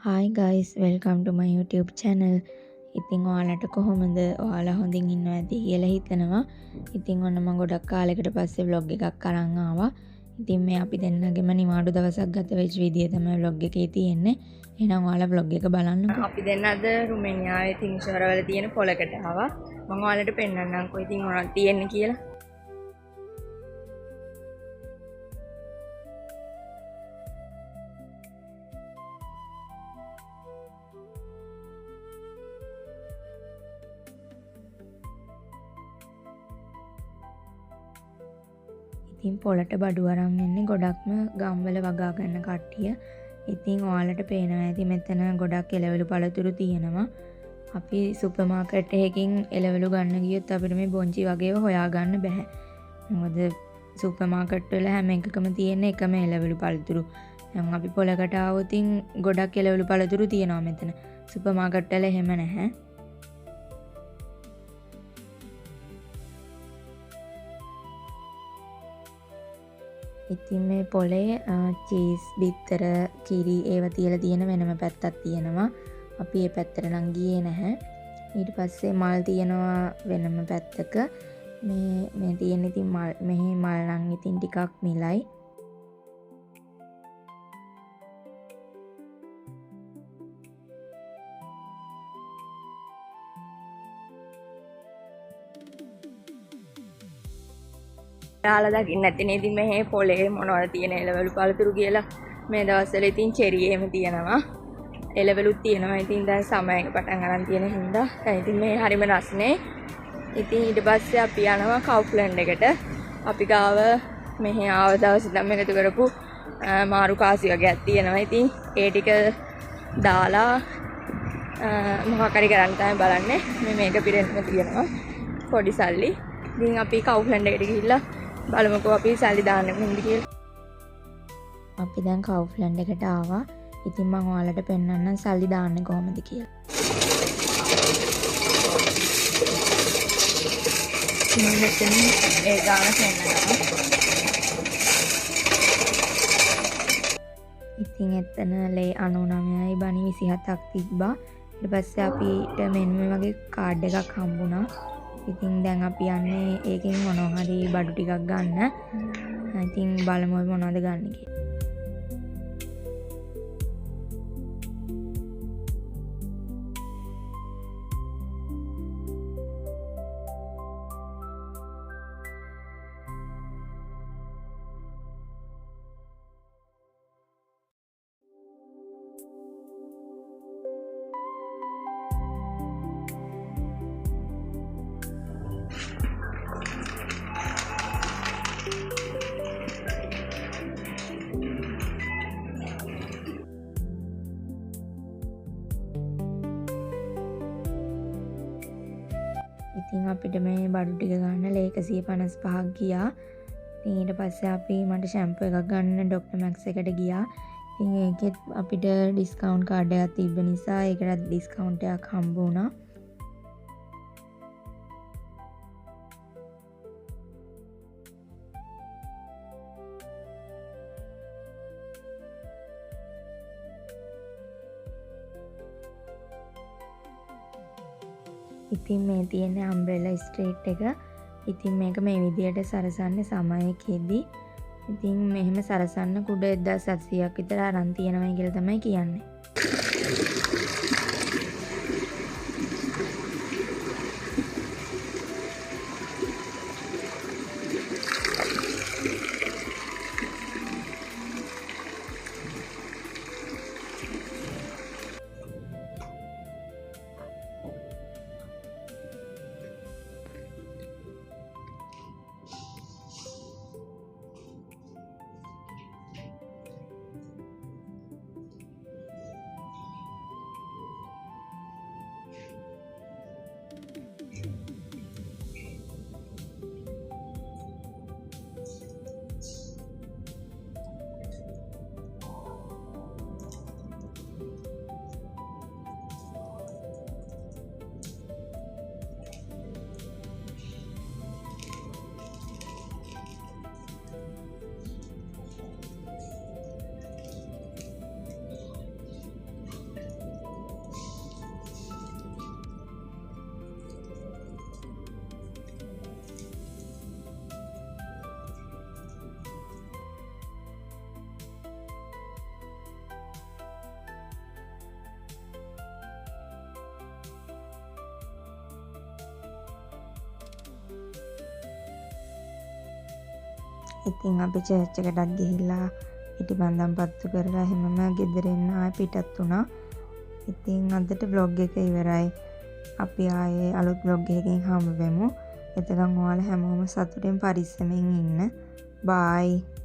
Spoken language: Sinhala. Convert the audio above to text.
Hi guys, welcome to my YouTube channel. ඉතින් ඔයාලට කොහොමද? ඔයාලා හොඳින් ඉන්නවා ඇති කියලා හිතනවා. ඉතින් ඔන්න මම ගොඩක් කාලයකට පස්සේ vlog එකක් අරන් ආවා. ඉතින් මේ අපි දෙන්නගෙම නිවාඩු දවසක් ගත වෙච්ච විදිය තමයි vlog එකේ තියෙන්නේ. එහෙනම් ඔයාලා vlog එක බලන්නකෝ. අපි දෙන්න අද රුමෙනියාවේ තිංශවරවල තියෙන පොලකට ආවා. මම ඔයාලට පෙන්නන්නම්කෝ ඉතින් මොනවද තියෙන්නේ කියලා. ඉතින් පොලට බඩු අරන් එන්නේ ගොඩක්ම ගම්වල වගා ගන්න කට්ටිය. ඉතින් ඔයාලට පේනවා ඇති මෙතන ගොඩක් එළවලු පළතුරු තියෙනවා. අපි සුපර් මාකට් එකකින් එළවලු ගන්න ගියොත් අපිට මේ බොංචි වගේව හොයාගන්න බෑ. මොකද සුපර් මාකට් වල හැම එකකම තියෙන එකම එළවලු පළතුරු. දැන් අපි පොලකට ආවොත් ගොඩක් එළවලු පළතුරු තියෙනවා මෙතන. සුපර් මාකට් වල එහෙම නැහැ. ඉතින් මේ පොලේ චීස් බිත්තර කිරි ඒවා තියලා තියෙන වෙනම පැත්තක් තියෙනවා. අපි ඒ පැත්තට නම් ගියේ නැහැ. ඊට පස්සේ මල් තියෙනවා වෙනම පැත්තක. මේ තියෙන ඉතින් මල් මෙහි මල් නම් ඉතින් ටිකක් මිලයි. යාලා දකින්න නැතිනේ ඉතින් මේ පොලේ මොනවද තියෙන එළවලු පළතුරු කියලා. මේ දවස්වල ඉතින් චෙරි එහෙම තියෙනවා. එළවලුත් තියෙනවා. ඉතින් දැන් සමයක පටන් ගන්න තියෙන හින්දා දැන් ඉතින් මේ හරිම රස්නේ. ඉතින් ඊට පස්සේ අපි යනවා කවුෆ්ලන්ඩ් එකට. අපි ගාව මෙහි ආව දවසේ නම් එකතු කරපු මාරු කාසි වගේක් තියෙනවා. ඉතින් ඒ ටික දාලා මොකක් හරි කරන්න තමයි බලන්නේ. මේක පිරෙන්න තියෙනවා. පොඩි සල්ලි. ඉතින් අපි කවුෆ්ලන්ඩ් එකට ගිහිල්ලා බලමුකෝ අපි සල්ලි දාන්න කොහොමද කියලා. අපි දැන් කවුෆ්ලන්ඩ් එකට ආවා. ඉතින් මම ඔයාලට පෙන්නන්නම් සල්ලි දාන්නේ කොහොමද කියලා. මෙතන ඒ ගාන පෙන්නනවා. ඉතින් එතන ලේ 99යි බණි 27ක් තිබ්බා. ඊට පස්සේ අපිට මෙන්න මේ වගේ කාඩ් එකක් හම්බුණා. ඉතින් දැන් අපි යන්නේ ඒකෙන් මොනවා හරි බඩු ටිකක් ගන්න. ඉතින් බලමු මොනවද ගන්න කියලා. ඉතින් අපිට මේ බඩු ටික ගන්න 155ක් ගියා. ඉතින් ඊට පස්සේ අපි මට ෂැම්පූ එකක් ගන්න ඩොක්ටර් මැක්ස් එකට ගියා. ඉතින් ඒකෙත් අපිට ඩිස්කවුන්ට් කාඩ් එකක් තිබ්බ නිසා ඒකට ඩිස්කවුන්ට් එකක් හම්බ වුණා. ඉතින් මේ තියෙන අම්බ්‍රෙලා ස්ට්‍රේට් එක. ඉතින් මේක මේ විදියට සරසන්න සමයකෙදී ඉතින් මෙහෙම සරසන්න කුඩ 1700ක් විතර අරන් තියෙනවා කියලා තමයි කියන්නේ. ඉතින් අපි චර්ච් එකටත් ගිහිල්ලා ඉටිබන්දම් පත්තු කරලා එහෙමම ගෙදර එන්න ආයෙ පිටත් වුණා. ඉතින් අදට vlog එක ඉවරයි. අපි ආයේ අලුත් vlog එකකින් හමු වෙමු. එතකන් ඔයාලා හැමෝම සතුටින් පරිස්සමෙන් ඉන්න. bye.